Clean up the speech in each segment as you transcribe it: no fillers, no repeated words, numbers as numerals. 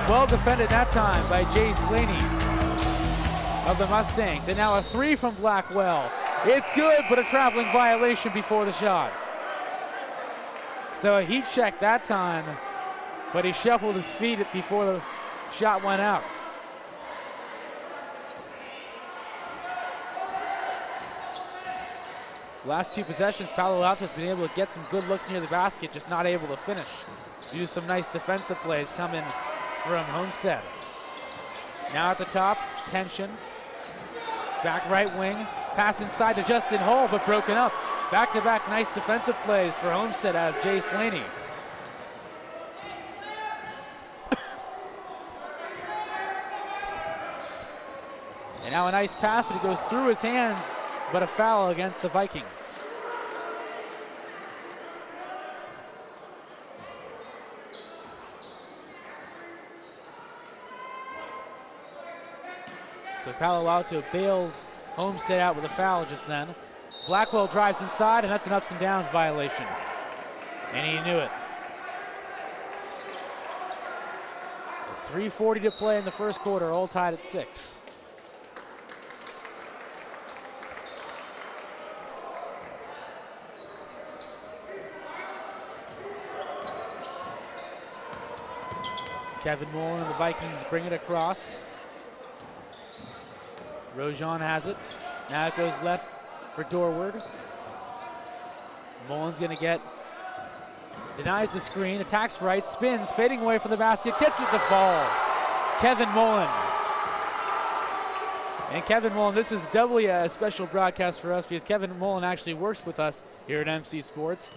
Well defended that time by Jay Slaney of the Mustangs. And now a three from Blackwell. It's good, but a traveling violation before the shot. So a heat check that time, but he shuffled his feet before the shot went out. Last two possessions, Palo Alto's been able to get some good looks near the basket, just not able to finish. Use some nice defensive plays coming from Homestead. Now at the top, tension. Back right wing, pass inside to Justin Hull, but broken up. Back-to-back nice defensive plays for Homestead out of Jay Slaney. And now a nice pass, but it goes through his hands, but a foul against the Vikings. So Palo Alto bails Homestead out with a foul just then. Blackwell drives inside, and that's an ups and downs violation. And he knew it. 3:40 to play in the first quarter, all tied at 6. Kevin Mullen and the Vikings bring it across. Rojan has it. Now it goes left for Dorward. Mullen's gonna get, denies the screen, attacks right, spins, fading away from the basket, gets it to fall. Kevin Mullen. And Kevin Mullen, this is doubly a special broadcast for us because Kevin Mullen actually works with us here at MC Sports.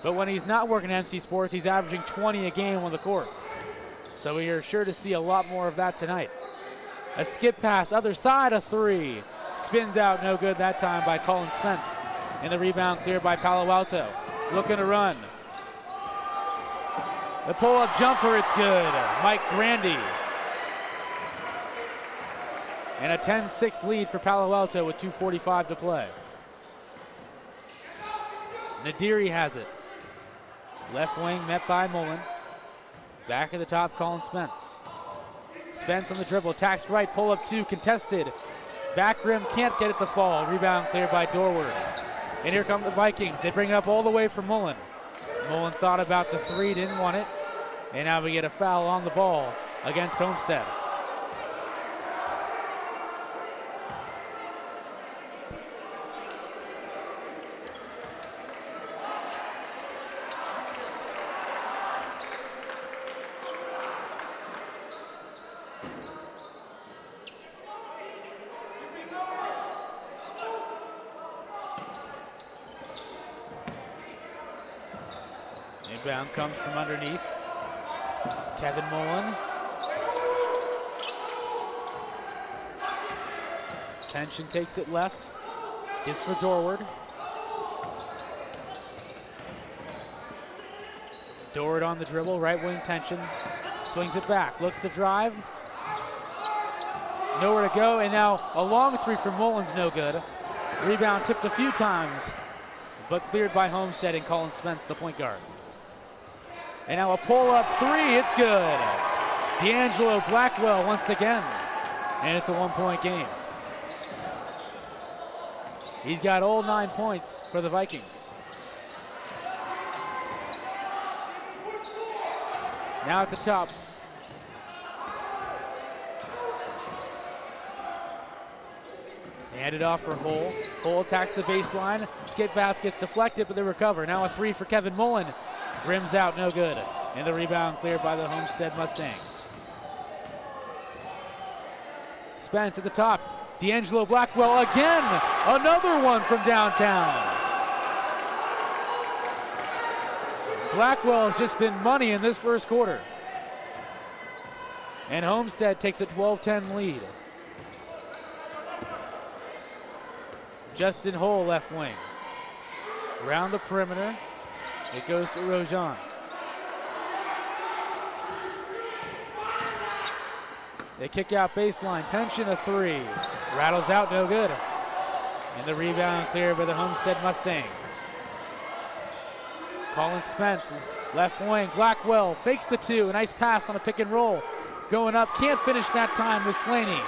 But when he's not working at MC Sports, he's averaging 20 a game on the court. So we are sure to see a lot more of that tonight. A skip pass, other side, a three. Spins out, no good that time by Colin Spence. And the rebound cleared by Palo Alto. Looking to run. The pull-up jumper, it's good. Mike Grandy. And a 10-6 lead for Palo Alto with 2:45 to play. Nadiri has it. Left wing met by Mullen. Back at the top, Colin Spence. Spence on the dribble, attacks right, pull up two, contested. Back rim, can't get it to fall. Rebound cleared by Dorward. And here come the Vikings. They bring it up all the way for Mullen. Mullen thought about the three, didn't want it. And now we get a foul on the ball against Homestead. Inbound comes from underneath. Kevin Mullen. Tension takes it left. Is for Dorward. Dorward on the dribble, right wing tension. Swings it back, looks to drive. Nowhere to go, and now a long three from Mullen's no good. Rebound tipped a few times, but cleared by Homestead and Colin Spence, the point guard. And now a pull-up three, it's good. D'Angelo Blackwell once again, and it's a one-point game. He's got all 9 points for the Vikings. Now at the top. Handed off for Hull. Hull attacks the baseline. Skip pass gets deflected, but they recover. Now a three for Kevin Mullen. Rims out, no good. And the rebound cleared by the Homestead Mustangs. Spence at the top. D'Angelo Blackwell again. Another one from downtown. Blackwell has just been money in this first quarter. And Homestead takes a 12-10 lead. Justin Hull left wing. Around the perimeter. It goes to Rojan. They kick out baseline. Tension, a three. Rattles out, no good. And the rebound cleared by the Homestead Mustangs. Colin Spence, left wing. Blackwell fakes the two. A nice pass on a pick and roll. going up, can't finish that time with Slaney.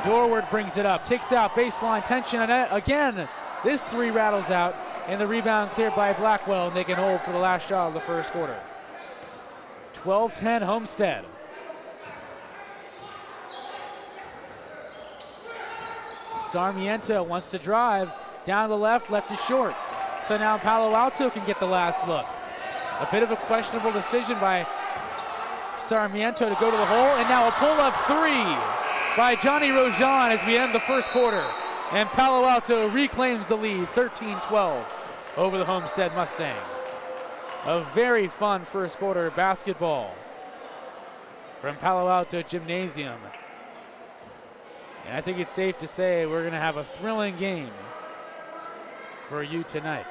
Dorward brings it up, kicks out, baseline, tension, and again, this three rattles out, and the rebound cleared by Blackwell, and they can hold for the last shot of the first quarter. 12-10 Homestead. Sarmiento wants to drive, down the left is short. So now Palo Alto can get the last look. A bit of a questionable decision by Sarmiento to go to the hole, and now a pull-up three by Johnny Rojan as we end the first quarter. And Palo Alto reclaims the lead, 13-12 over the Homestead Mustangs. A very fun first quarter basketball from Palo Alto Gymnasium. And I think it's safe to say we're going to have a thrilling game for you tonight.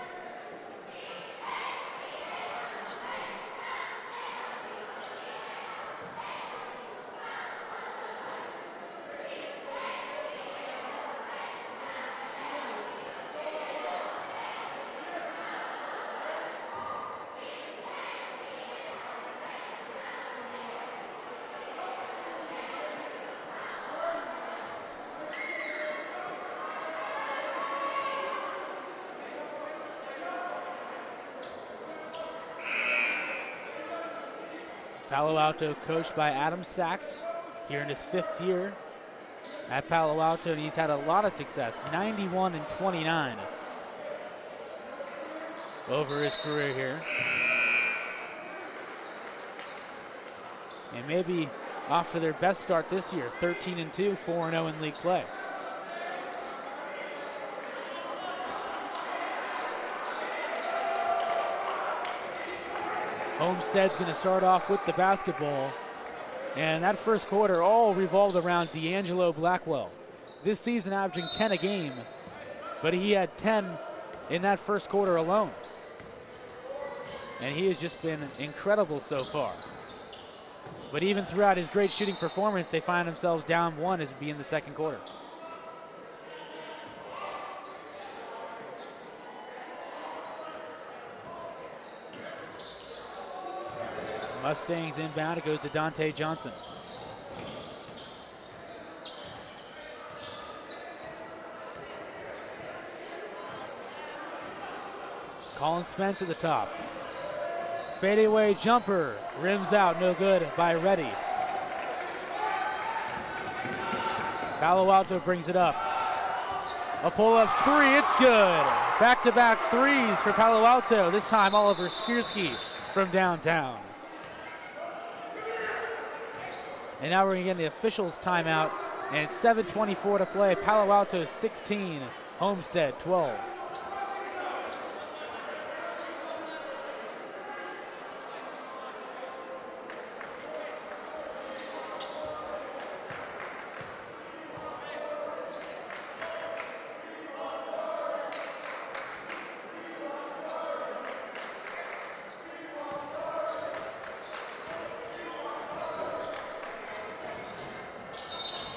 Palo Alto coached by Adam Sachs here in his 5th year at Palo Alto, and he's had a lot of success, 91-29 over his career here. And maybe off to their best start this year, 13-2, 4-0 in league play. Homestead's going to start off with the basketball, and that first quarter all revolved around D'Angelo Blackwell. This season averaging 10 a game, but he had 10 in that first quarter alone. And he has just been incredible so far. But even throughout his great shooting performance, they find themselves down 1 as we begin the second quarter. Mustangs inbound, it goes to Dante Johnson. Colin Spence at the top. Fadeaway jumper, rims out, no good by Reddy. Palo Alto brings it up. A pull-up three, it's good. Back-to-back threes for Palo Alto, this time Oliver Sfirsky from downtown. And now we're going to get the officials timeout, and it's 7:24 to play. Palo Alto 16, Homestead 12.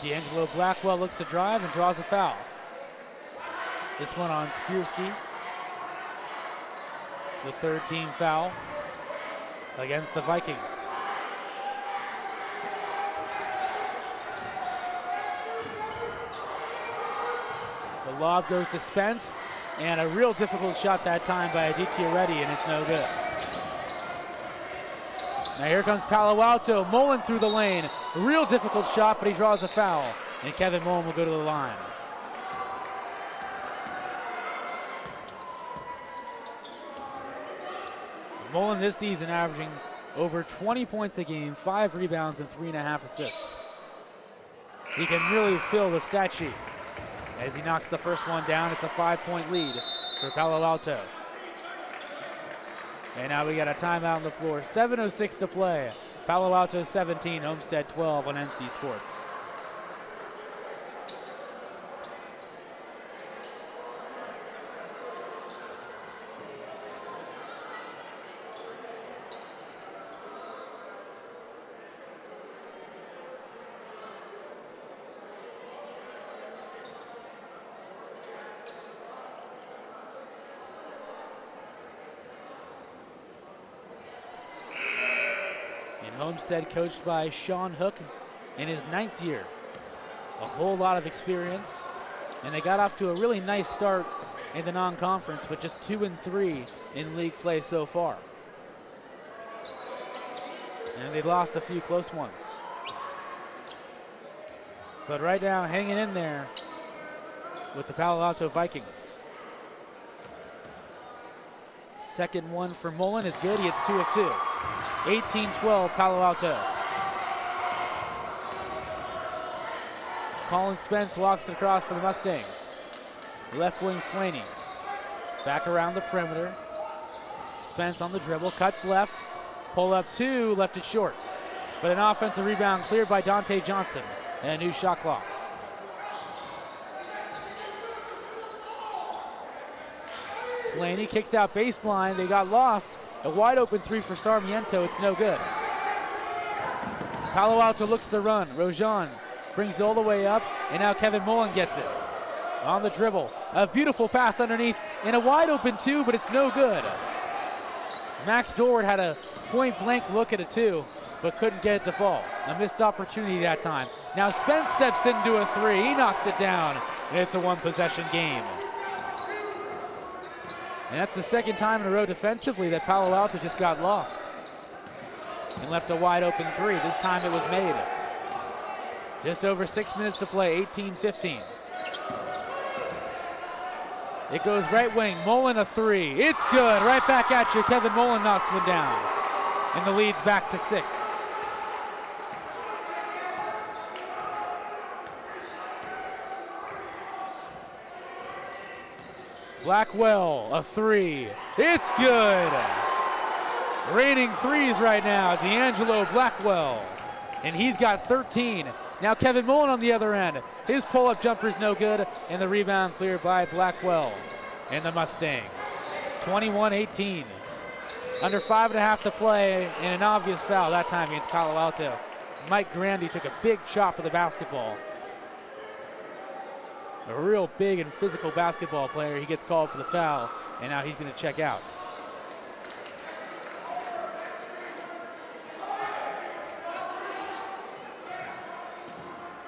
D'Angelo Blackwell looks to drive and draws a foul. This one on Sfirsky. The 3rd team foul against the Vikings. The lob goes to Spence, and a real difficult shot that time by Aditya Reddy, and it's no good. Now here comes Palo Alto, Mullen through the lane. A real difficult shot, but he draws a foul, and Kevin Mullen will go to the line. Mullen this season averaging over 20 points a game, 5 rebounds, and 3.5 assists. He can really fill the stat sheet. As he knocks the first one down, it's a 5-point lead for Palo Alto. And now we got a timeout on the floor. 7:06 to play. Palo Alto 17, Homestead 12 on MC Sports. And Homestead, coached by Sean Hook in his 9th year. A whole lot of experience. And they got off to a really nice start in the non-conference, but just 2-3 in league play so far. And they lost a few close ones. But right now, hanging in there with the Palo Alto Vikings. Second one for Mullen is good. He hits 2 of 2. 18-12 Palo Alto. Colin Spence walks it across for the Mustangs. Left wing Slaney. Back around the perimeter. Spence on the dribble, cuts left. Pull up 2, left it short. But an offensive rebound cleared by Dante Johnson. And a new shot clock. Slaney kicks out baseline. They got lost. A wide open 3 for Sarmiento. It's no good. Palo Alto looks to run. Rojan brings it all the way up. And now Kevin Mullen gets it. On the dribble. A beautiful pass underneath. And a wide open 2, but it's no good. Max Dorward had a point blank look at a 2, but couldn't get it to fall. A missed opportunity that time. Now Spence steps into a 3. He knocks it down. And it's a 1-possession game. And that's the second time in a row defensively that Palo Alto just got lost and left a wide open 3. This time it was made. Just over 6 minutes to play, 18-15. It goes right wing, Mullen a 3. It's good, right back at you. Kevin Mullen knocks one down. And the lead's back to 6. Blackwell, a 3. It's good. Raining 3s right now, D'Angelo Blackwell. And he's got 13. Now Kevin Mullen on the other end. His pull-up jumper's no good, and the rebound cleared by Blackwell and the Mustangs. 21-18. Under 5.5 to play, and an obvious foul that time against Palo Alto. Mike Grandy took a big chop of the basketball. A real big and physical basketball player. He gets called for the foul, and now he's going to check out.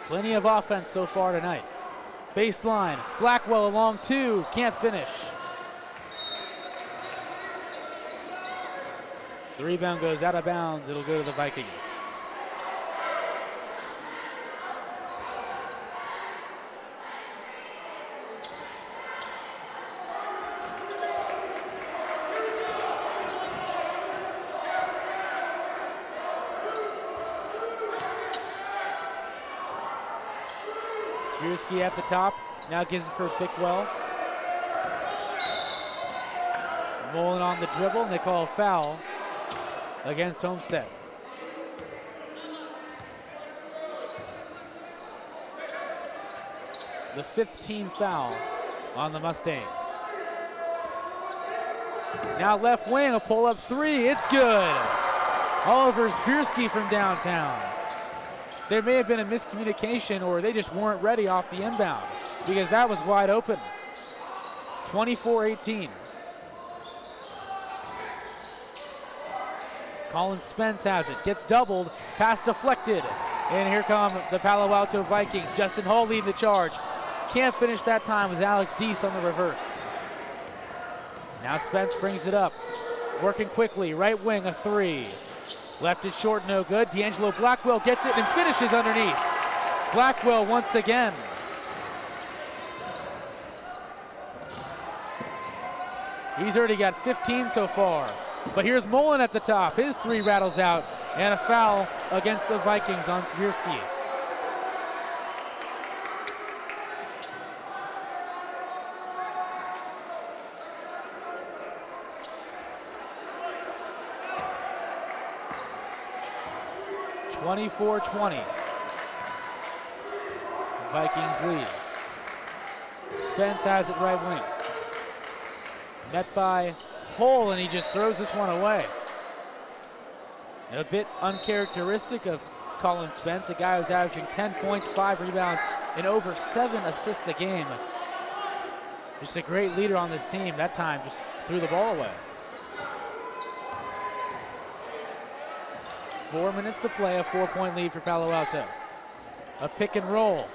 Plenty of offense so far tonight. Baseline, Blackwell along 2, can't finish. The rebound goes out of bounds. It'll go to the Vikings. Swirsky at the top, now gives it for Bickwell. Mullen on the dribble, and they call a foul against Homestead. The 15th foul on the Mustangs. Now left wing, a pull-up 3, it's good. Oliver Swirsky from downtown. There may have been a miscommunication, or they just weren't ready off the inbound, because that was wide open. 24-18. Colin Spence has it, gets doubled, pass deflected. And here come the Palo Alto Vikings. Justin Hall leading the charge. Can't finish that time, was Alex Deese on the reverse. Now Spence brings it up, working quickly, right wing, a 3. Left it short, no good. D'Angelo Blackwell gets it and finishes underneath. Blackwell once again. He's already got 15 so far. But here's Mullen at the top. His 3 rattles out, and a foul against the Vikings on Swirsky. (24-20). Vikings lead. Spence has it right wing. Met by Hull, and he just throws this one away. And a bit uncharacteristic of Colin Spence, a guy who's averaging 10 points, 5 rebounds, and over 7 assists a game. Just a great leader on this team. That time just threw the ball away. 4 minutes to play, a 4-point lead for Palo Alto. A pick and roll.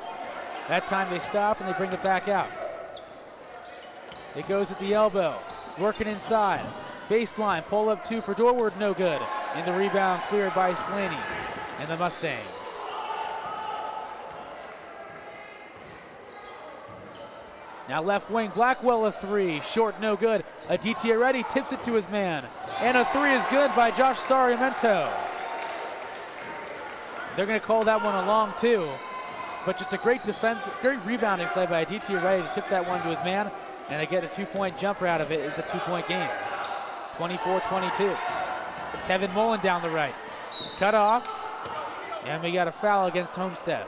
That time they stop and they bring it back out. It goes at the elbow, working inside. Baseline, pull up 2 for Dorward, no good. And the rebound cleared by Slaney and the Mustangs. Now left wing, Blackwell a 3, short, no good. Aditi Reddy tips it to his man. And a 3 is good by Josh Sariamento. They're gonna call that one a long 2. But just a great defense, great rebounding play by Aditi Reddy to tip that one to his man. And they get a 2-point jumper out of it. It's a 2-point game. 24-22. Kevin Mullen down the right. Cut off. And we got a foul against Homestead.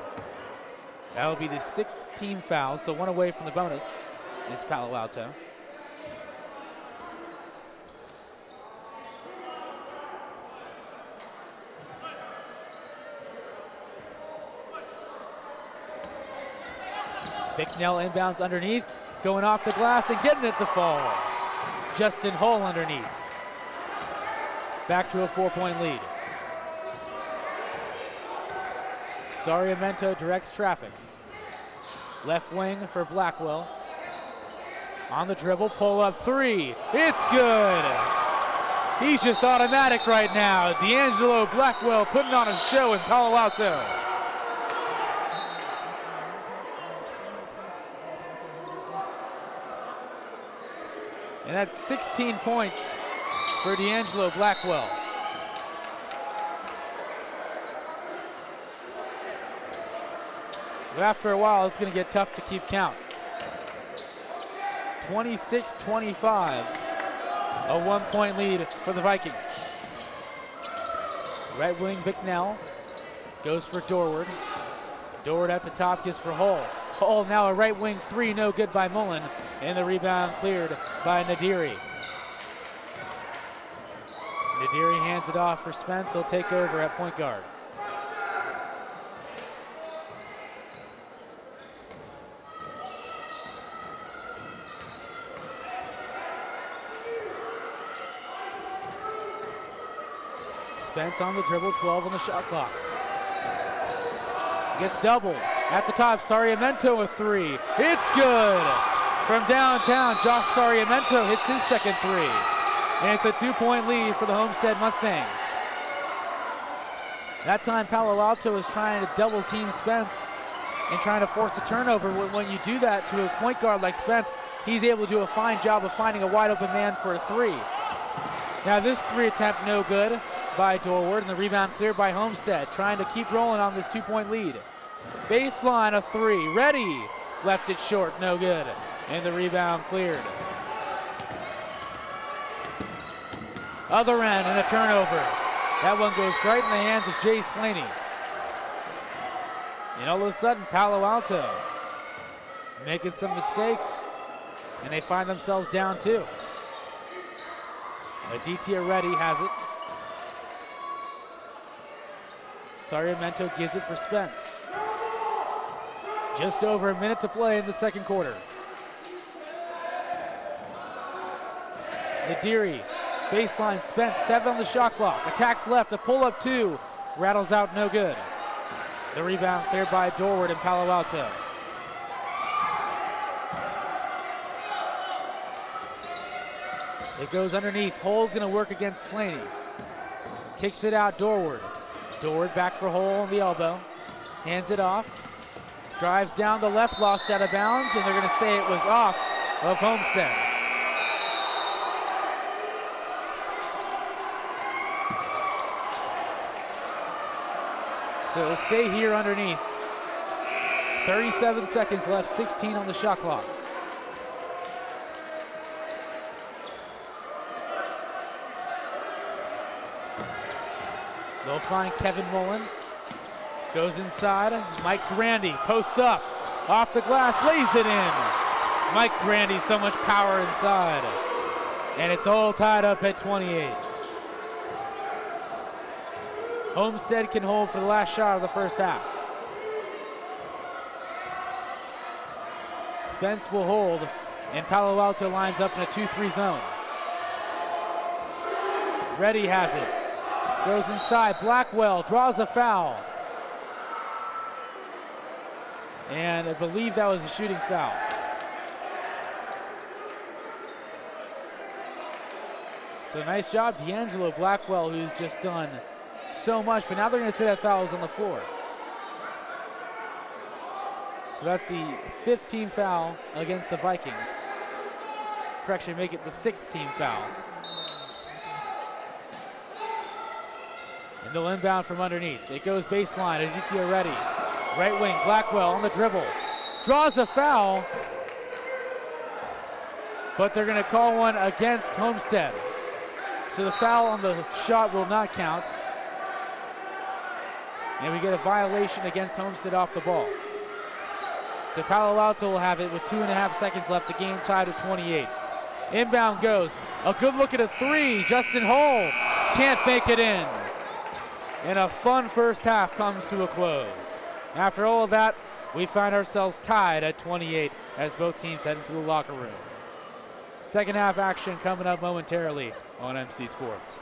That will be the 6th team foul, so 1 away from the bonus is Palo Alto. Bicknell inbounds underneath, going off the glass and getting it to fall. Justin Hull underneath. Back to a 4-point lead. Sariamento directs traffic. Left wing for Blackwell. On the dribble, pull up 3. It's good. He's just automatic right now. D'Angelo Blackwell putting on a show in Palo Alto. And that's 16 points for D'Angelo Blackwell. But after a while, it's going to get tough to keep count. 26-25, a 1-point lead for the Vikings. Right wing Bicknell goes for Dorward. Dorward at the top gives for Hull. Hull now a right wing 3, no good by Mullen. And the rebound cleared by Nadiri. Nadiri hands it off for Spence. He'll take over at point guard. Spence on the dribble, 12 on the shot clock. Gets doubled at the top. Sariamento a 3. It's good. From downtown, Josh Sariamento hits his second 3. And it's a 2-point lead for the Homestead Mustangs. That time Palo Alto is trying to double team Spence and trying to force a turnover. When you do that to a point guard like Spence, he's able to do a fine job of finding a wide open man for a 3. Now this 3 attempt no good by Dorward, and the rebound cleared by Homestead, trying to keep rolling on this 2-point lead. Baseline a 3, Reddy left it short, no good, and the rebound cleared. Other end and a turnover. That one goes right in the hands of Jay Slaney. And all of a sudden, Palo Alto making some mistakes, and they find themselves down 2. Aditya Reddy has it. Sariamento gives it for Spence. Just over a minute to play in the second quarter. Nadiri, baseline, Spence, 7 on the shot clock. Attacks left, a pull-up 2. Rattles out, no good. The rebound cleared by Dorward in Palo Alto. It goes underneath. Hull's gonna work against Slaney. Kicks it out, Dorward. Dorward back for Hull on the elbow. Hands it off. Drives down the left, lost out of bounds, and they're gonna say it was off of Homestead. So it'll stay here underneath. 37 seconds left, 16 on the shot clock. They'll find Kevin Mullen. Goes inside. Mike Grandy posts up. Off the glass, lays it in. Mike Grandy, so much power inside. And it's all tied up at 28. Homestead can hold for the last shot of the first half. Spence will hold, and Palo Alto lines up in a 2-3 zone. Reddy has it. Goes inside. Blackwell draws a foul. And I believe that was a shooting foul. So nice job, D'Angelo Blackwell, who's just done so much, but now they're going to say that foul is on the floor. So that's the 5th team foul against the Vikings. Correction, make it the 6th team foul. And they'll inbound from underneath. It goes baseline, Aditya ready. Right wing, Blackwell on the dribble. Draws a foul, but they're going to call one against Homestead. So the foul on the shot will not count. And we get a violation against Homestead off the ball. So Palo Alto will have it with 2.5 seconds left. The game tied at 28. Inbound goes. A good look at a 3. Justin Hull can't make it in. And a fun first half comes to a close. After all of that, we find ourselves tied at 28 as both teams head into the locker room. Second half action coming up momentarily on MC Sports.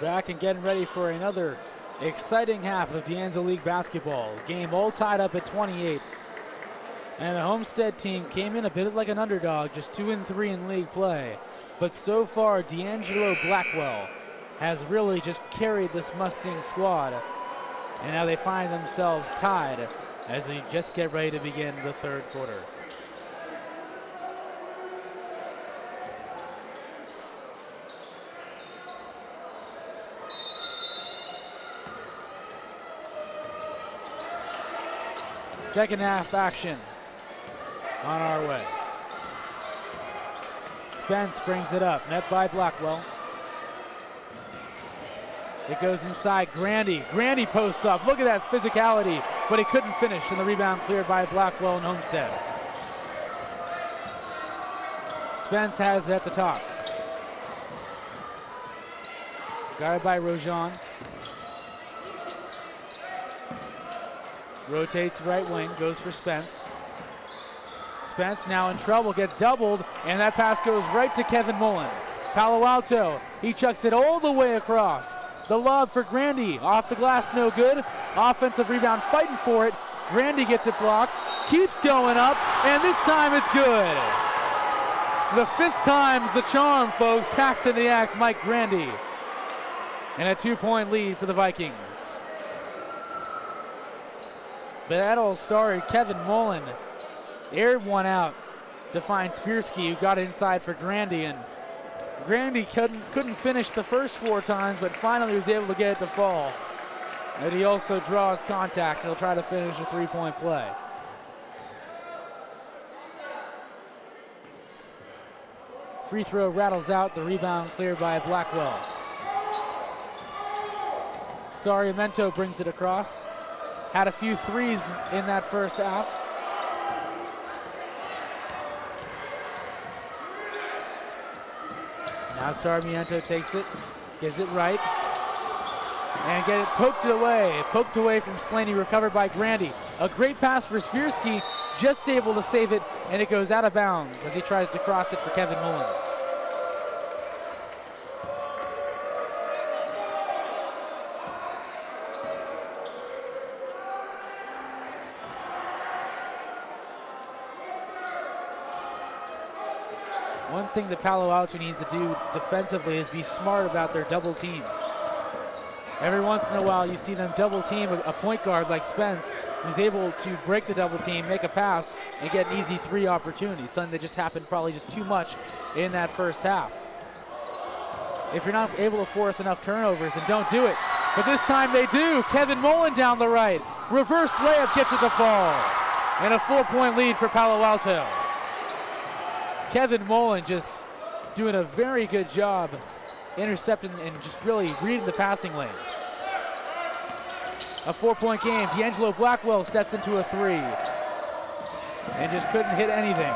back and getting ready for another exciting half of De Anza League basketball. Game all tied up at 28. And the Homestead team came in a bit like an underdog, just 2-3 in league play. But so far, D'Angelo Blackwell has really just carried this Mustang squad. And now they find themselves tied as they just get ready to begin the third quarter. Second half action on our way. Spence brings it up, net by Blackwell. It goes inside, Grandy. Grandy posts up, look at that physicality, but he couldn't finish, and the rebound cleared by Blackwell and Homestead. Spence has it at the top. Guarded by Rojan. Rotates right wing, goes for Spence. Spence now in trouble, gets doubled, and that pass goes right to Kevin Mullen. Palo Alto, he chucks it all the way across. The lob for Grandy, off the glass, no good. Offensive rebound, fighting for it. Grandy gets it blocked, keeps going up, and this time it's good. The fifth time's the charm, folks. Hacked in the act, Mike Grandy. And a 2-point lead for the Vikings. But that all started, Kevin Mullen aired one out to find Svirsky, who got inside for Grandy, and Grandy couldn't finish the first 4 times, but finally was able to get it to fall. And he also draws contact. He'll try to finish a 3-point play. Free throw rattles out, the rebound cleared by Blackwell. Sarmiento brings it across. Had a few threes in that first half. Now Sarmiento takes it, gives it right, and get it poked away from Slaney, recovered by Grandy. A great pass for Svirsky, just able to save it, and it goes out of bounds as he tries to cross it for Kevin Mullen. One thing that Palo Alto needs to do defensively is be smart about their double teams. Every once in a while you see them double team a point guard like Spence, who's able to break the double team, make a pass, and get an easy 3 opportunity. Something that just happened probably just too much in that first half. If you're not able to force enough turnovers, then don't do it. But this time they do. Kevin Mullen down the right. Reverse layup gets it to fall. And a 4-point lead for Palo Alto. Kevin Mullen just doing a very good job intercepting and just really reading the passing lanes. A 4-point game. D'Angelo Blackwell steps into a 3 and just couldn't hit anything.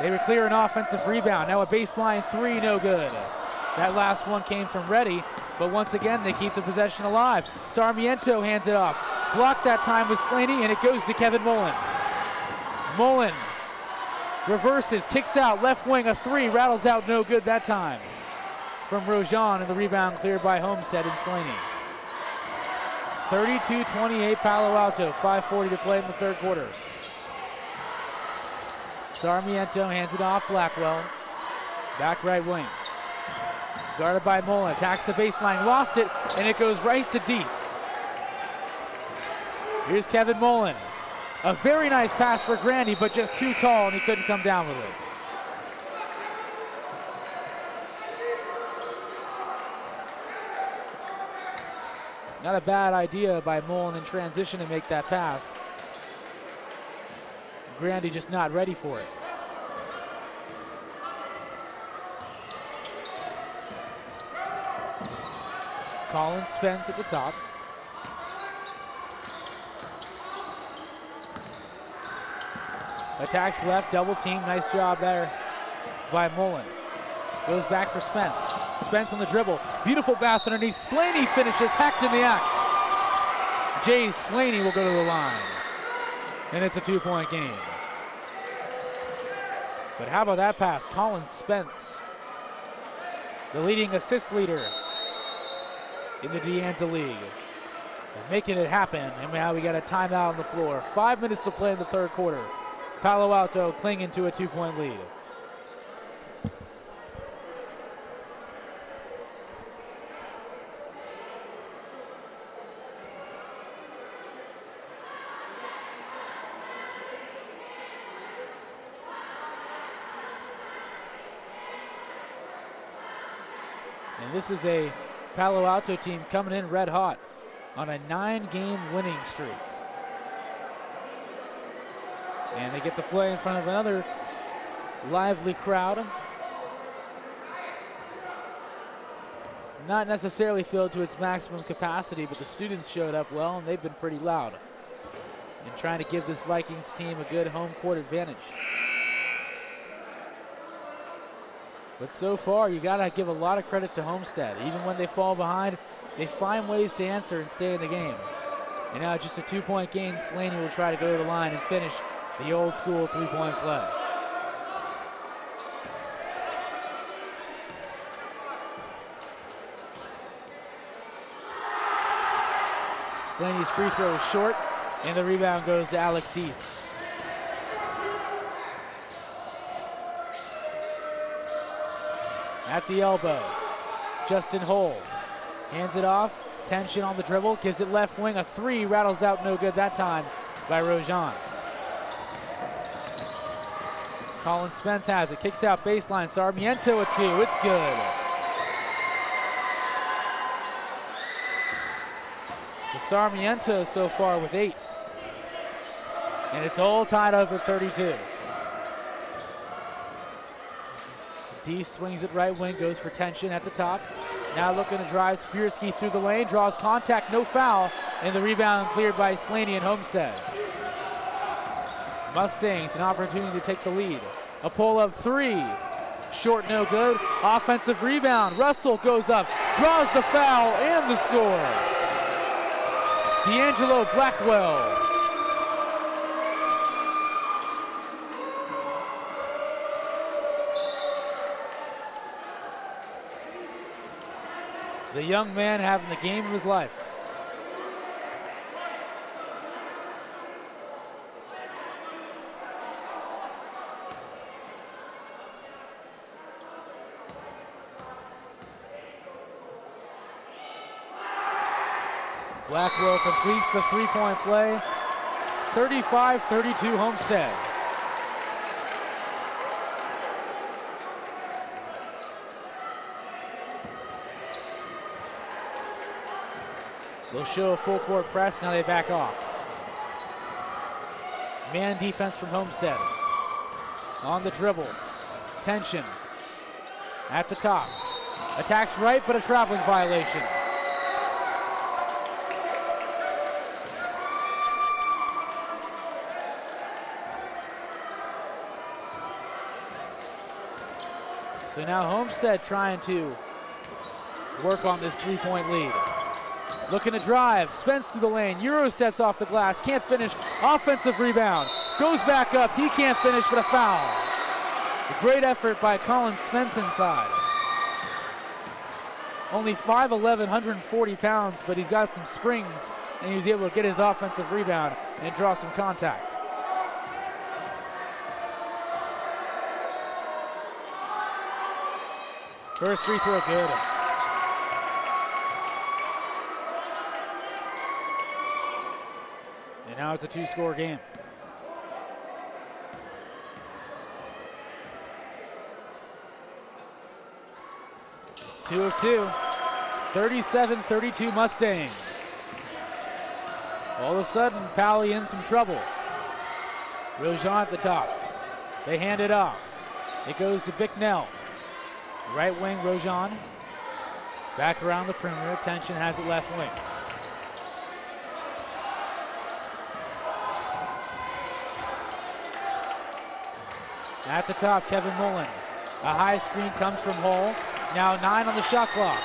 They would clear an offensive rebound. Now a baseline 3, no good. That last one came from Reddy, but once again they keep the possession alive. Sarmiento hands it off. Blocked that time with Slaney, and it goes to Kevin Mullen. Mullen reverses, kicks out, left wing, a 3, rattles out, no good that time from Rojan, and the rebound cleared by Homestead and Slaney. 32-28 Palo Alto, 5:40 to play in the third quarter. Sarmiento hands it off, Blackwell. Back right wing. Guarded by Mullen, attacks the baseline, lost it, and it goes right to Deese. Here's Kevin Mullen. A very nice pass for Grandy, but just too tall, and he couldn't come down with it. Not a bad idea by Mullen in transition to make that pass. Grandy just not ready for it. Colin Spence at the top. Attacks left, double team, nice job there by Mullen. Goes back for Spence. Spence on the dribble, beautiful pass underneath. Slaney finishes, hacked in the act. Jay Slaney will go to the line. And it's a 2-point game. But how about that pass? Colin Spence, the leading assist leader in the De Anza League. And making it happen, and now we got a timeout on the floor. 5 minutes to play in the third quarter. Palo Alto clinging to a 2-point lead. And this is a Palo Alto team coming in red hot on a 9-game winning streak. And they get to play in front of another lively crowd. Not necessarily filled to its maximum capacity, but the students showed up well, and they've been pretty loud in trying to give this Vikings team a good home court advantage. But so far, you gotta give a lot of credit to Homestead. Even when they fall behind, they find ways to answer and stay in the game. And now just a 2-point game, Slaney will try to go to the line and finish the old school 3-point play. Slaney's free throw is short, and the rebound goes to Alex Deese. At the elbow, Justin Hull hands it off, tension on the dribble, gives it left wing, a 3, rattles out, no good that time by Rojan. Colin Spence has it, kicks out baseline, Sarmiento a 2, it's good. So Sarmiento so far with 8. And it's all tied up at 32. Deese swings it right wing, goes for tension at the top. Now looking to drive Swirsky through the lane, draws contact, no foul, and the rebound cleared by Slaney and Homestead. Mustangs an opportunity to take the lead. A pull-up 3, short, no good. Offensive rebound, Russell goes up, draws the foul and the score. D'Angelo Blackwell. The young man having the game of his life. Blackwell completes the 3-point play. 35-32 Homestead. They'll show a full court press, now they back off. Man defense from Homestead. On the dribble, tension at the top. Attacks right, but a traveling violation. So now Homestead trying to work on this 3-point lead. Looking to drive, Spence through the lane, Euro steps off the glass, can't finish, offensive rebound, goes back up, he can't finish, but a foul. A great effort by Colin Spence inside. Only 5'11", 140 pounds, but he's got some springs, and he was able to get his offensive rebound and draw some contact. First free throw good. And now it's a 2-score game. Two of 2. 37-32 Mustangs. All of a sudden, Paly in some trouble. Rojan at the top. They hand it off. It goes to Bicknell. Right wing, Rojan. Back around the perimeter. Tension has it left wing. At the top, Kevin Mullen. A high screen comes from Hull. Now 9 on the shot clock.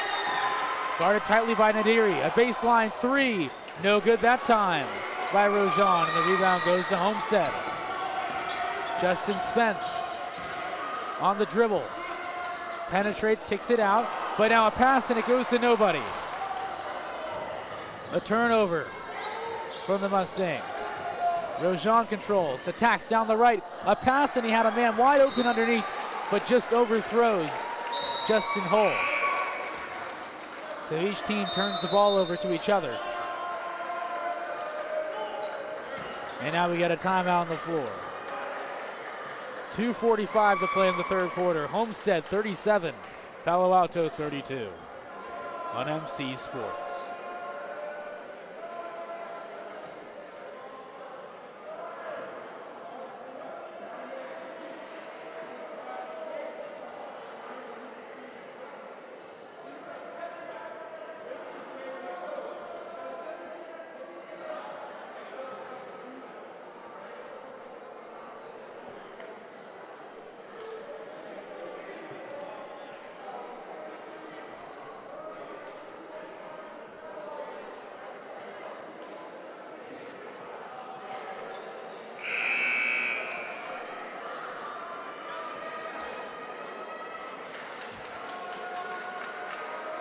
Guarded tightly by Nadiri. A baseline 3. No good that time by Rojan. And the rebound goes to Homestead. Justin Spence on the dribble. Penetrates, kicks it out. But now a pass and it goes to nobody. A turnover from the Mustangs. Rojan controls, attacks down the right, a pass, and he had a man wide open underneath, but just overthrows Justin Hull. So each team turns the ball over to each other. And now we got a timeout on the floor. 2:45 to play in the third quarter. Homestead 37, Palo Alto 32 on MC Sports.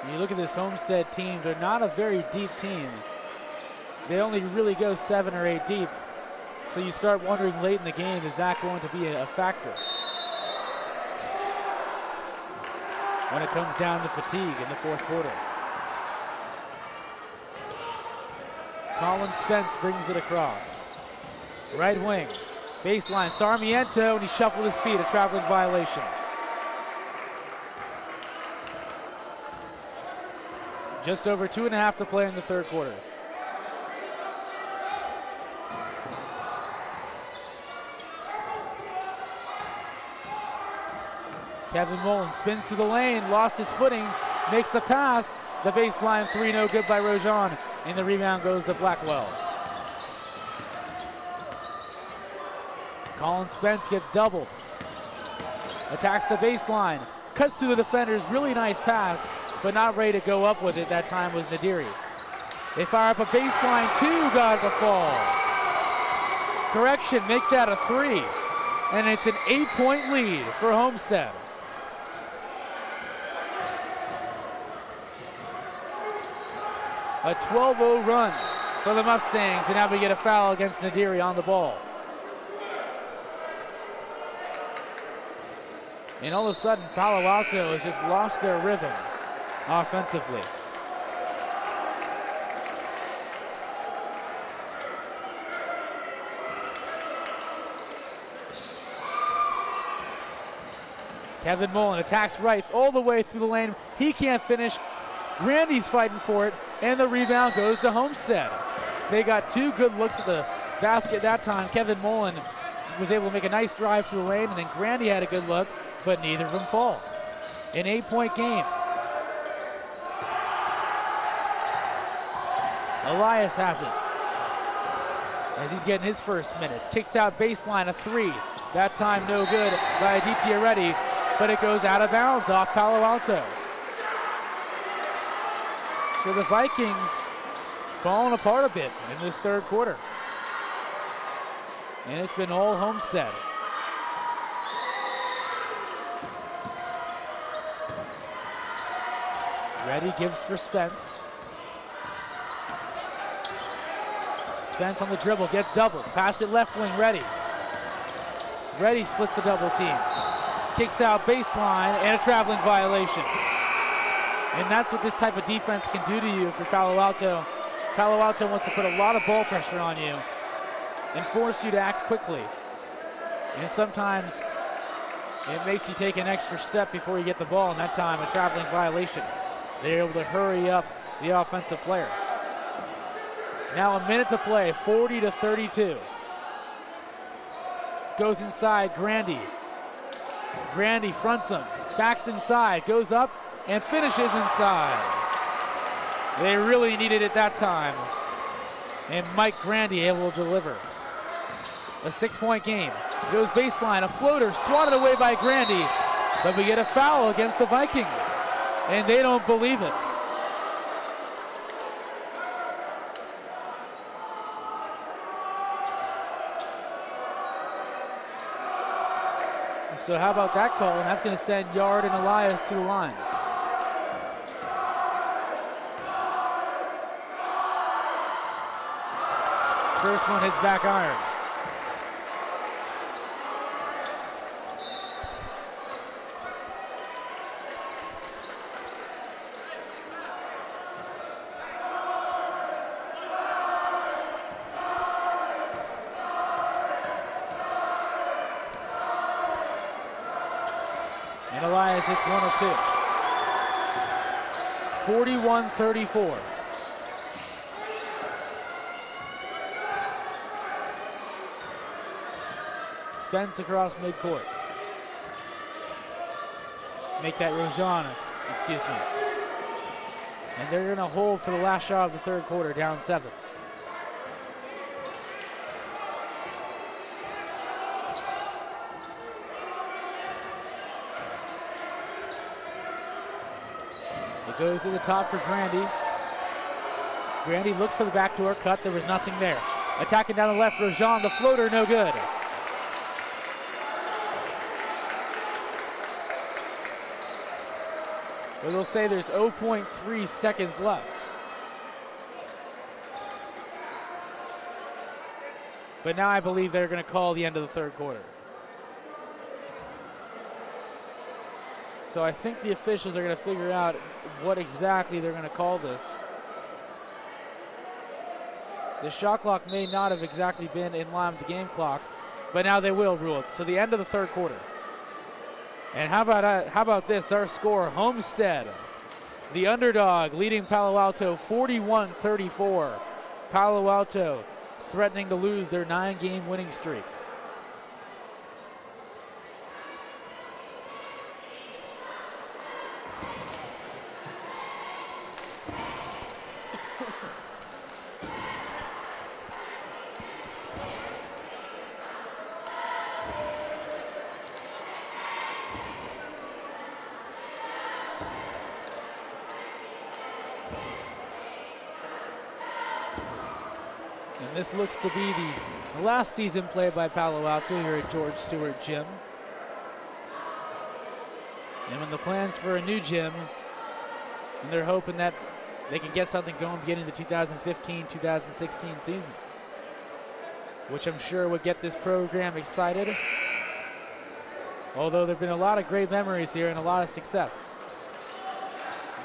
You look at this Homestead team, they're not a very deep team. They only really go 7 or 8 deep. So you start wondering late in the game, is that going to be a factor? When it comes down to fatigue in the fourth quarter. Colin Spence brings it across. Right wing, baseline, Sarmiento, and he shuffled his feet, a traveling violation. Just over 2.5 to play in the third quarter. Kevin Mullen spins through the lane, lost his footing, makes the pass. The baseline three, no good by Rojan, and the rebound goes to Blackwell. Colin Spence gets doubled. Attacks the baseline, cuts through the defenders, really nice pass, but not ready to go up with it. That time was Nadiri. They fire up a baseline, 2 got the fall. Correction, make that a 3. And it's an 8-point lead for Homestead. A 12-0 run for the Mustangs, and now we get a foul against Nadiri on the ball. And all of a sudden, Palo Alto has just lost their rhythm offensively. Kevin Mullen attacks right all the way through the lane. He can't finish. Grandy's fighting for it, and the rebound goes to Homestead. They got 2 good looks at the basket that time. Kevin Mullen was able to make a nice drive through the lane, and then Grandy had a good look, but neither of them fall. An 8-point game. Elias has it as he's getting his first minutes. Kicks out baseline, a 3. That time no good by Aditi Reddy, but it goes out of bounds off Palo Alto. So the Vikings falling apart a bit in this third quarter. And it's been all Homestead. Reddy gives for Spence. Spence on the dribble, gets doubled. Pass it left wing, Reddy. Reddy splits the double team. Kicks out baseline, and a traveling violation. And that's what this type of defense can do to you for Palo Alto. Palo Alto wants to put a lot of ball pressure on you and force you to act quickly. And sometimes it makes you take an extra step before you get the ball, and that time a traveling violation. They're able to hurry up the offensive player. Now a minute to play, 40-32. Goes inside, Grandy. Grandy fronts him, backs inside, goes up, and finishes inside. They really needed it that time. And Mike Grandy able to deliver. A 6-point game. Goes baseline, a floater, swatted away by Grandy. But we get a foul against the Vikings. And they don't believe it. So how about that call? And that's going to send Yard and Elias to the line. first one hits back iron. And Elias hits one of two. 41-34. Spence across midcourt. Make that Rojan, excuse me. And they're gonna hold for the last shot of the third quarter, down 7. It goes to the top for Grandy. Grandy looked for the backdoor cut, there was nothing there. Attacking down the left, Rojan, the floater, no good. But they'll say there's 0.3 seconds left. But now I believe they're going to call the end of the third quarter. So I think the officials are going to figure out what exactly they're going to call this. The shot clock may not have exactly been in line with the game clock, but now they will rule it. So the end of the third quarter. And how about this, our score, Homestead, the underdog, leading Palo Alto 41-34. Palo Alto threatening to lose their 9-game winning streak. This looks to be the last season played by Palo Alto here at George Stewart Gym. And when the plans for a new gym, and they're hoping that they can get something going beginning the 2015-2016 season, which I'm sure would get this program excited. Although there have been a lot of great memories here and a lot of success.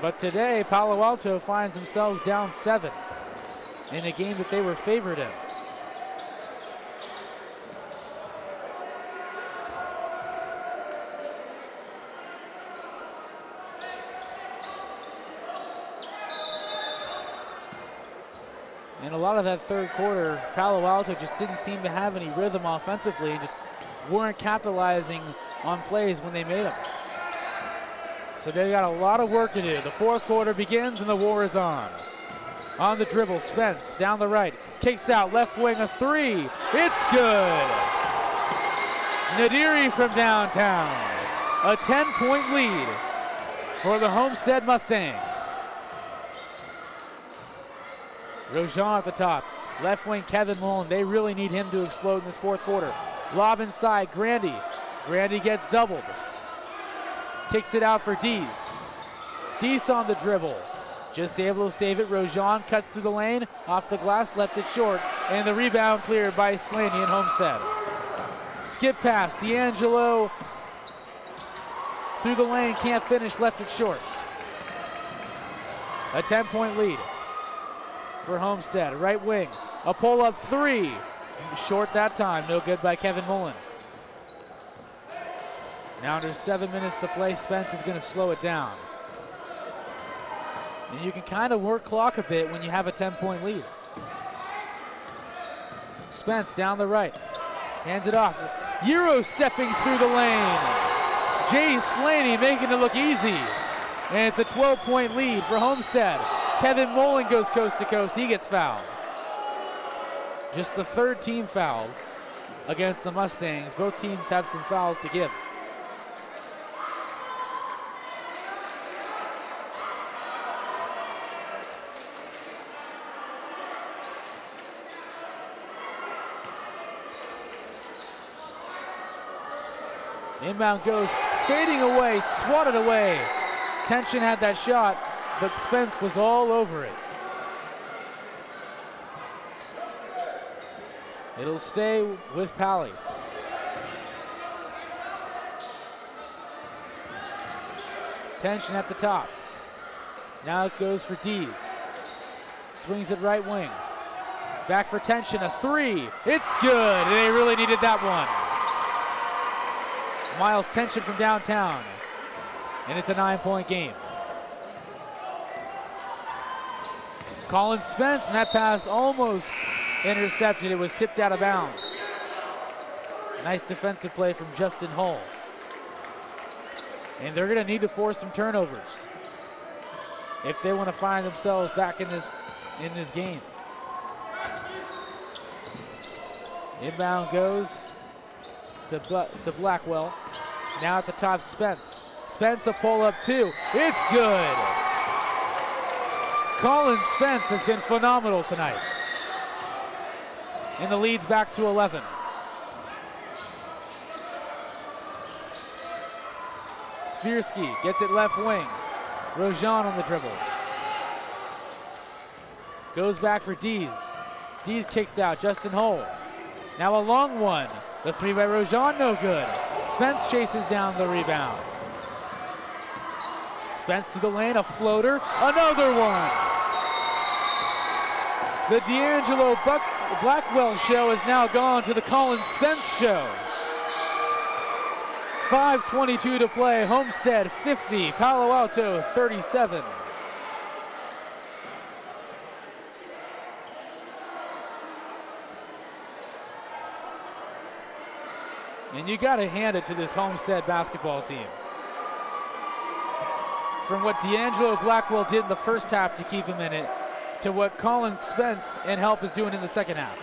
But today, Palo Alto finds themselves down 7. In a game that they were favored in. And a lot of that third quarter, Palo Alto just didn't seem to have any rhythm offensively and just weren't capitalizing on plays when they made them. So they got a lot of work to do. The fourth quarter begins and the war is on. On the dribble, Spence down the right, kicks out, left wing, a 3. It's good. Nadiri from downtown. A 10-point lead for the Homestead Mustangs. Rojan at the top, left wing, Kevin Mullen. They really need him to explode in this fourth quarter. Lob inside, Grandy. Grandy gets doubled. Kicks it out for Dees. Dees on the dribble. Just able to save it. Rojan cuts through the lane, off the glass, left it short, and the rebound cleared by Slaney and Homestead. Skip pass, D'Angelo through the lane, can't finish, left it short. A 10-point lead for Homestead. Right wing, a pull-up 3. Short that time, no good by Kevin Mullen. Now under 7 minutes to play, Spence is going to slow it down. And you can kind of work clock a bit when you have a 10-point lead. Spence down the right, hands it off. Euro stepping through the lane. Jay Slaney making it look easy. And it's a 12-point lead for Homestead. Kevin Mullen goes coast to coast, he gets fouled. Just the third team foul against the Mustangs. Both teams have some fouls to give. Inbound goes, fading away, swatted away. Tension had that shot, but Spence was all over it. It'll stay with Paly. Tension at the top. Now it goes for Dees. Swings it right wing. Back for Tension, a three. It's good. They really needed that one. Miles Tension from downtown. And it's a 9-point game. Colin Spence, and that pass almost intercepted. It was tipped out of bounds. Nice defensive play from Justin Hull. And they're going to need to force some turnovers if they want to find themselves back in this game. Inbound goes to Blackwell. Now at the top, Spence. Spence a pull-up two. It's good. Colin Spence has been phenomenal tonight. And the lead's back to 11. Svirsky gets it left wing. Rojan on the dribble. Goes back for Dees. Dees kicks out. Justin Hull. Now a long one. The three by Rojan, no good. Spence chases down the rebound. Spence to the lane, a floater. Another one. The D'Angelo Blackwell show has now gone to the Colin Spence show. 5:22 to play. Homestead 50, Palo Alto 37. And you got to hand it to this Homestead basketball team. From what D'Angelo Blackwell did in the first half to keep him in it, to what Colin Spence and help is doing in the second half.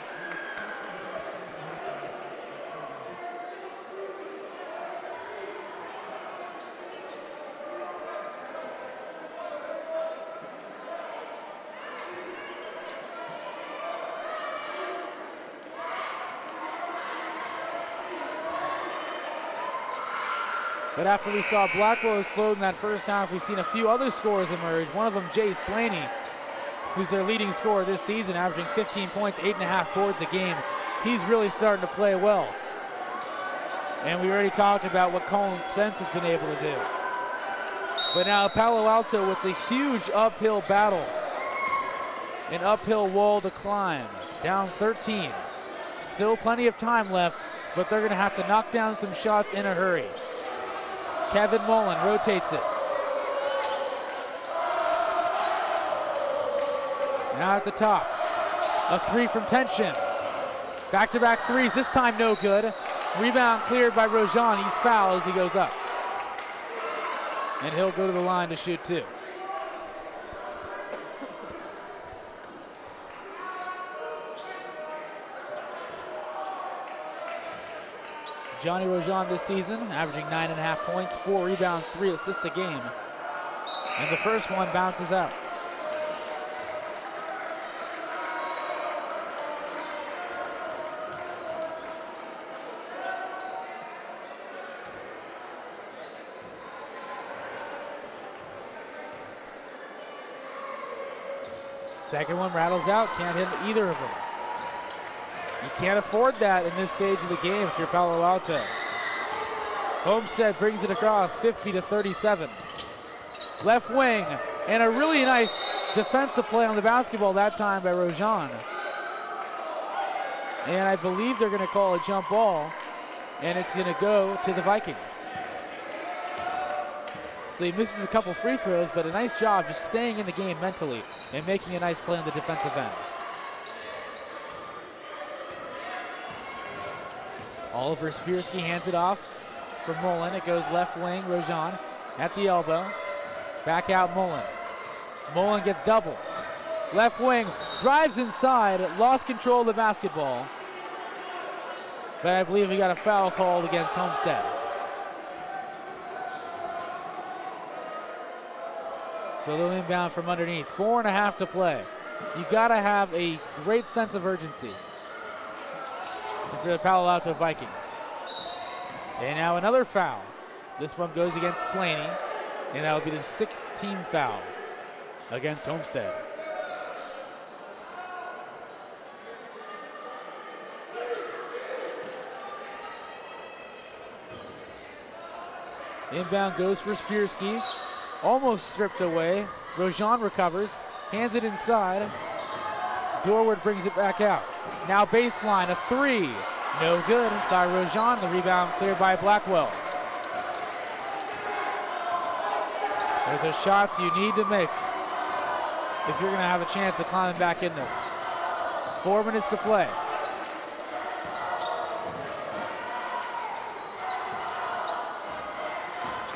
But after we saw Blackwell explode in that first half, we've seen a few other scores emerge. One of them, Jay Slaney, who's their leading scorer this season, averaging 15 points, 8.5 boards a game. He's really starting to play well. And we already talked about what Colin Spence has been able to do. But now Palo Alto with the huge uphill battle. An uphill wall to climb, down 13. Still plenty of time left, but they're gonna have to knock down some shots in a hurry. Kevin Mullen rotates it. Now at the top, a three from Tension. Back-to-back threes, this time no good. Rebound cleared by Rojan, he's fouled as he goes up. And he'll go to the line to shoot two. Johnny Rojan this season, averaging 9.5 points, 4 rebounds, 3 assists a game. And the first one bounces out. Second one rattles out, can't hit either of them. You can't afford that in this stage of the game if you're Palo Alto. Homestead brings it across, 50-37. Left wing, and a really nice defensive play on the basketball that time by Rojan. And I believe they're gonna call a jump ball, and it's gonna go to the Vikings. So he misses a couple free throws, but a nice job just staying in the game mentally and making a nice play on the defensive end. Oliver Svirsky hands it off for Mullen. It goes left wing, Rojan at the elbow. Back out Mullen. Mullen gets double. Left wing, drives inside, lost control of the basketball. But I believe he got a foul called against Homestead. So they'll inbound from underneath. 4.5 to play. You gotta have a great sense of urgency for the Palo Alto Vikings. And now another foul. This one goes against Slaney, and that'll be the 6th team foul against Homestead. Inbound goes for Swirsky. Almost stripped away. Rojan recovers, hands it inside. Dorward brings it back out. Now baseline, a three. No good by Rojan. The rebound cleared by Blackwell. Those are shots you need to make if you're going to have a chance of climbing back in this. 4 minutes to play.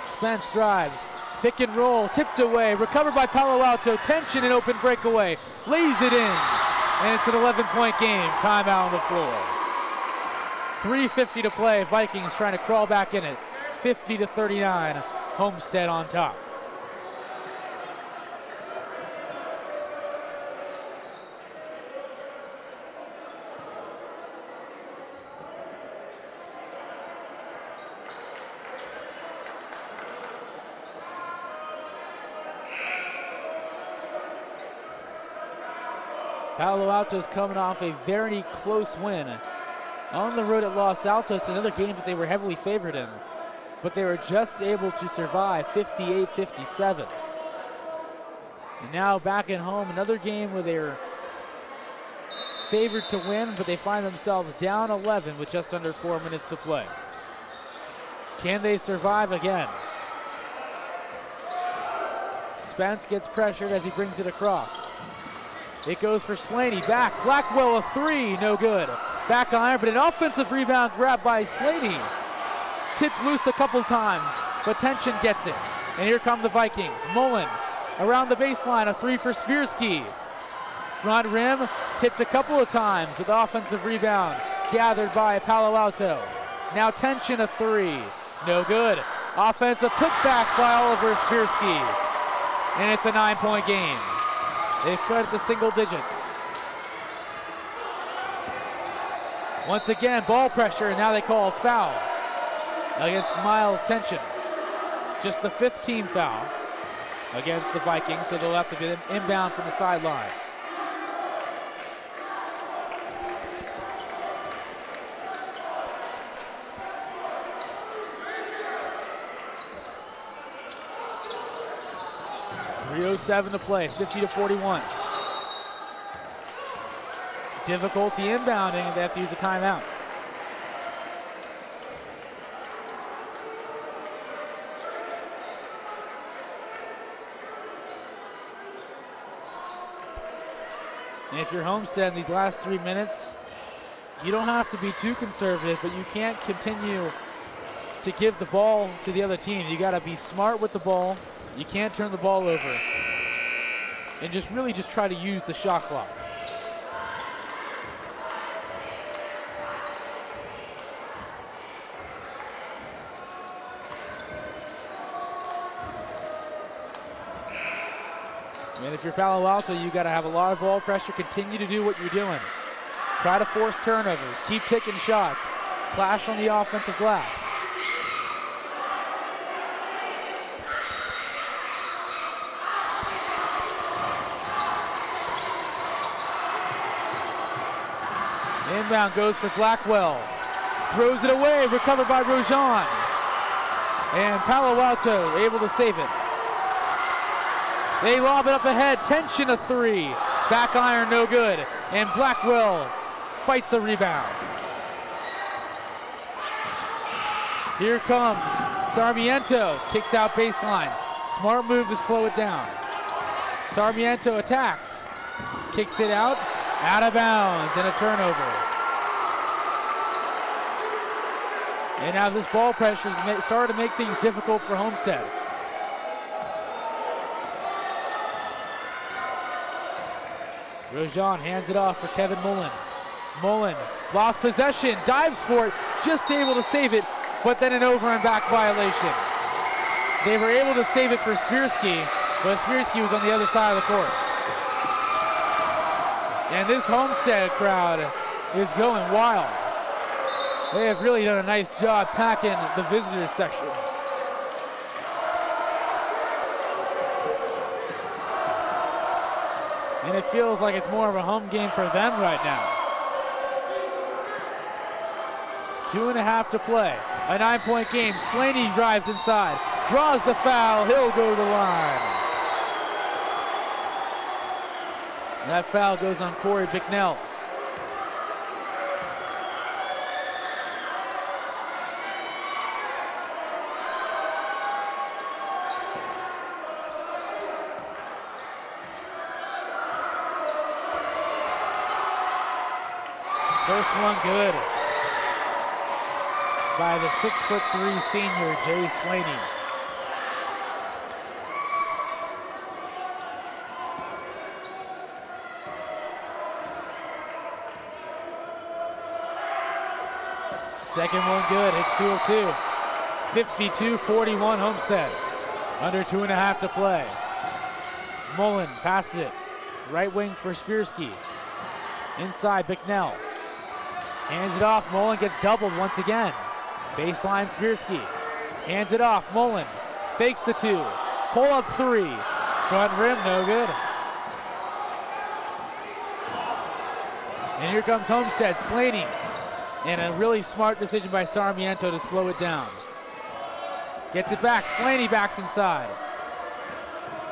Spence drives, pick and roll, tipped away, recovered by Palo Alto, tension and open breakaway, lays it in, and it's an 11-point game. Timeout on the floor. 3:50 to play. Vikings trying to crawl back in it. 50-39. Homestead on top. Palo Alto's coming off a very close win on the road at Los Altos, another game that they were heavily favored in, but they were just able to survive 58-57. And now back at home, another game where they're favored to win, but they find themselves down 11 with just under 4 minutes to play. Can they survive again? Spence gets pressured as he brings it across. It goes for Slaney, back, Blackwell a three, no good. Back iron, but an offensive rebound grabbed by Slaney. Tipped loose a couple times, but tension gets it. And here come the Vikings. Mullen around the baseline, a three for Swirsky. Front rim, tipped a couple of times with offensive rebound, gathered by Palo Alto. Now tension a three, no good. Offensive putback by Oliver Swirsky. And it's a 9-point game. They've cut it to single digits. Once again, ball pressure, and now they call a foul against Miles Tension. Just the 5th team foul against the Vikings, so they'll have to get him inbound from the sideline. .307 to play, 50-41. Difficulty inbounding, they have to use a timeout. And if you're Homestead in these last 3 minutes, you don't have to be too conservative, but you can't continue to give the ball to the other team. You gotta be smart with the ball. You can't turn the ball over. And just really just try to use the shot clock. And if you're Palo Alto, you got to have a lot of ball pressure. Continue to do what you're doing. Try to force turnovers. Keep taking shots. Clash on the offensive glass. Inbound goes for Blackwell. Throws it away. Recovered by Rojan. And Palo Alto able to save it. They lob it up ahead, tension a three. Back iron, no good. And Blackwell fights a rebound. Here comes Sarmiento, kicks out baseline. Smart move to slow it down. Sarmiento attacks, kicks it out of bounds, and a turnover. And now this ball pressure is starting to make things difficult for Homestead. Rojan hands it off for Kevin Mullen. Mullen lost possession, dives for it, just able to save it, but then an over and back violation. They were able to save it for Swirsky, but Swirsky was on the other side of the court. And this Homestead crowd is going wild. They have really done a nice job packing the visitors section. And it feels like it's more of a home game for them right now. 2.5 to play. a 9-point game. Slaney drives inside, draws the foul. He'll go to the line. That foul goes on Corey Bicknell. First one good by the 6'3" senior, Jay Slaney. Second one good, hits 2 of 2. 52-41 Homestead. Under 2.5 to play. Mullen passes it. Right wing for Svirsky. Inside Bicknell. Hands it off, Mullen gets doubled once again. Baseline Svirsky. Hands it off, Mullen fakes the 2. Pull up 3. Front rim, no good. And here comes Homestead, Slaney. And a really smart decision by Sarmiento to slow it down. Gets it back, Slaney backs inside.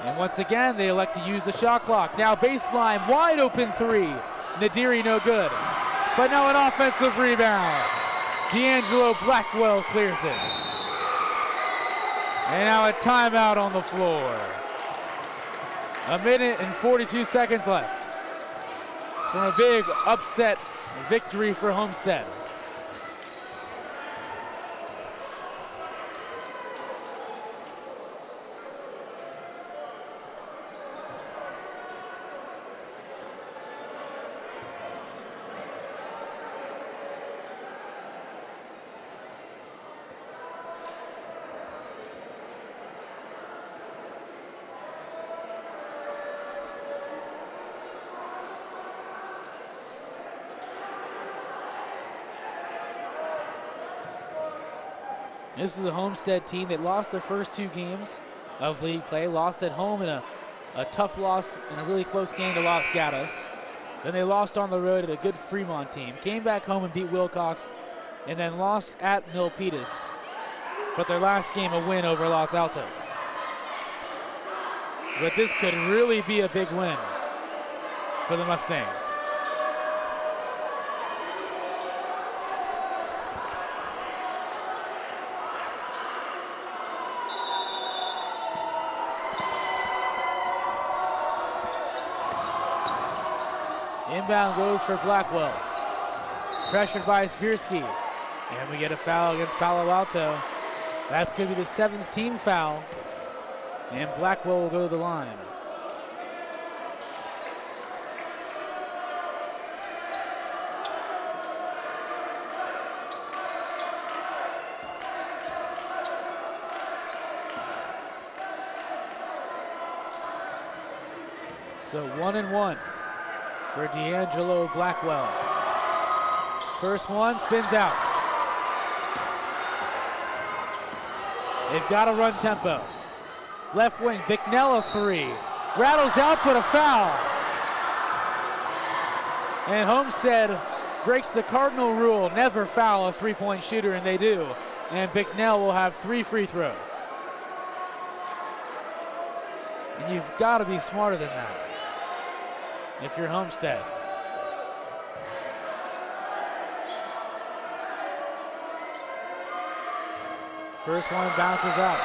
And once again, they elect to use the shot clock. Now baseline, wide open 3. Nadiri no good. But now an offensive rebound. D'Angelo Blackwell clears it. And now a timeout on the floor. 1 minute and 42 seconds left from a big upset victory for Homestead. This is a Homestead team that lost their first 2 games of league play, lost at home in a tough loss in a really close game to Los Gatos. Then they lost on the road at a good Fremont team, came back home and beat Wilcox, and then lost at Milpitas. But their last game, a win over Los Altos. But this could really be a big win for the Mustangs. Inbound goes for Blackwell. Pressured by Svirsky. And we get a foul against Palo Alto. That's going to be the 7th team foul. And Blackwell will go to the line. So 1-1. For D'Angelo Blackwell. First one spins out. They've got to run tempo. Left wing, Bicknell a 3. Rattles out, but a foul. And Homestead breaks the cardinal rule, never foul a 3-point shooter, and they do. And Bicknell will have 3 free throws. And you've got to be smarter than that if you're Homestead. First one bounces out.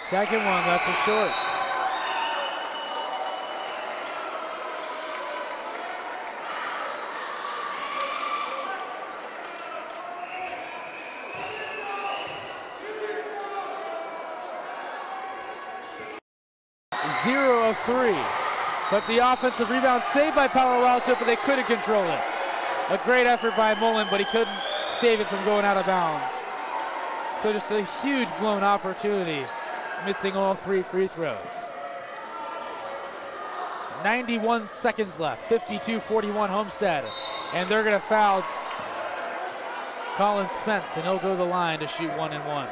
Second one left it short. Zero of 3, but the offensive rebound saved by Palo Alto, but they couldn't control it. A great effort by Mullen, but he couldn't save it from going out of bounds. So just a huge blown opportunity, missing all 3 free throws. 91 seconds left, 52-41 Homestead, and they're gonna foul Colin Spence, and he'll go to the line to shoot 1 and 1.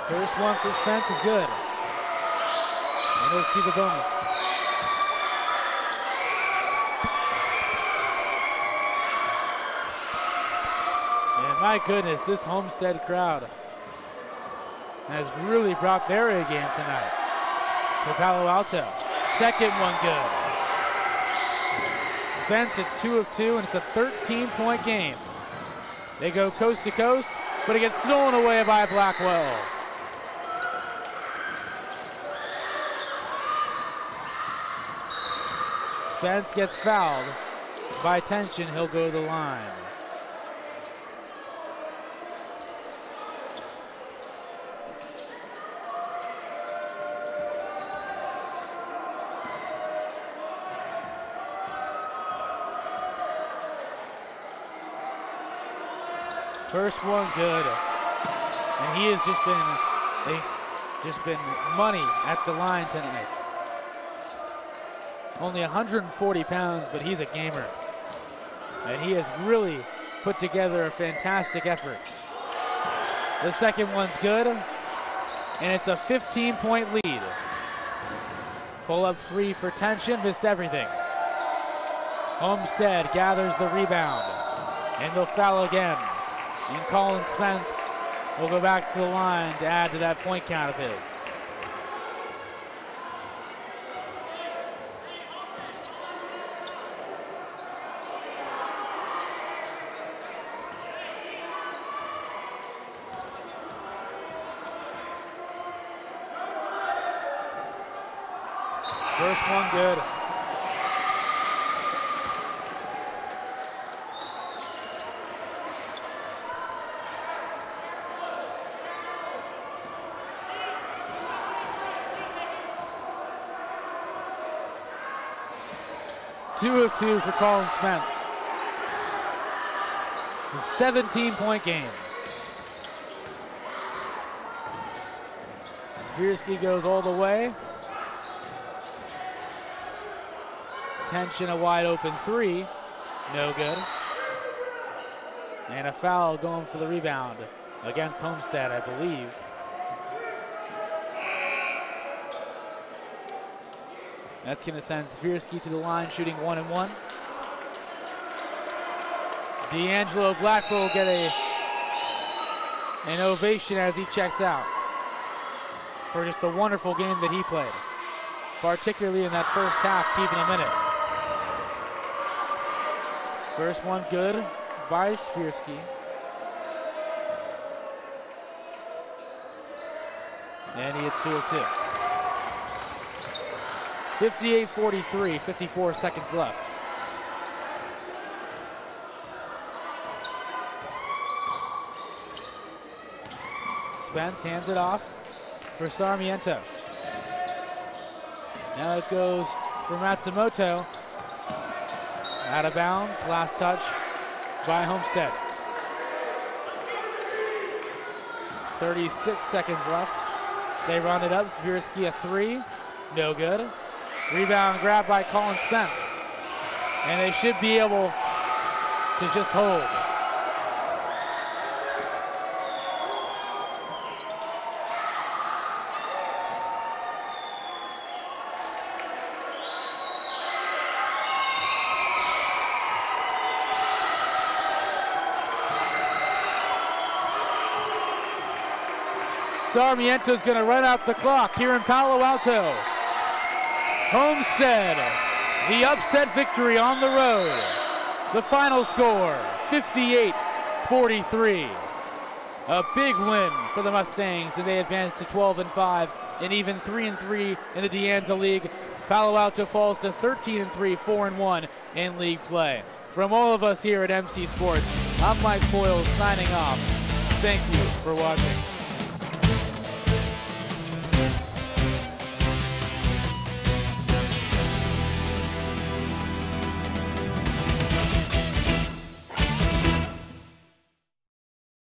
First one for Spence is good. And he'll see the bonus. And my goodness, this Homestead crowd has really brought their A game tonight to Palo Alto. Second one good. Spence, it's 2 of 2, and it's a 13-point game. They go coast to coast, but it gets stolen away by Blackwell. Spence gets fouled by tension. He'll go to the line. First one good. And he has just been money at the line tonight. Only 140 pounds, but he's a gamer. And he has really put together a fantastic effort. The second one's good, and it's a 15-point lead. Pull up 3 for tension, missed everything. Homestead gathers the rebound, and they'll foul again. And Colin Spence will go back to the line to add to that point count of his. First one good. Two of 2 for Colin Spence. A 17-point game. Swirsky goes all the way. Tension, a wide open 3, no good. And a foul going for the rebound against Homestead, I believe. That's gonna send Swirsky to the line, shooting 1 and 1. D'Angelo Blackwell will get an ovation as he checks out for just the wonderful game that he played, particularly in that first half, keeping him in it. First one good by Swirsky. And he hits 2 of 2. 58-43, 54 seconds left. Spence hands it off for Sarmiento. Now it goes for Matsumoto. Out of bounds, last touch by Homestead. 36 seconds left. They run it up, Swirsky a 3, no good. Rebound grab by Colin Spence. And they should be able to just hold. Sarmiento's going to run out the clock here in Palo Alto. Homestead, the upset victory on the road. The final score, 58-43. A big win for the Mustangs, and they advance to 12-5 and even 3-3 in the De Anza League. Palo Alto falls to 13-3, 4-1 in league play. From all of us here at MC Sports, I'm Mike Foyle signing off. Thank you for watching.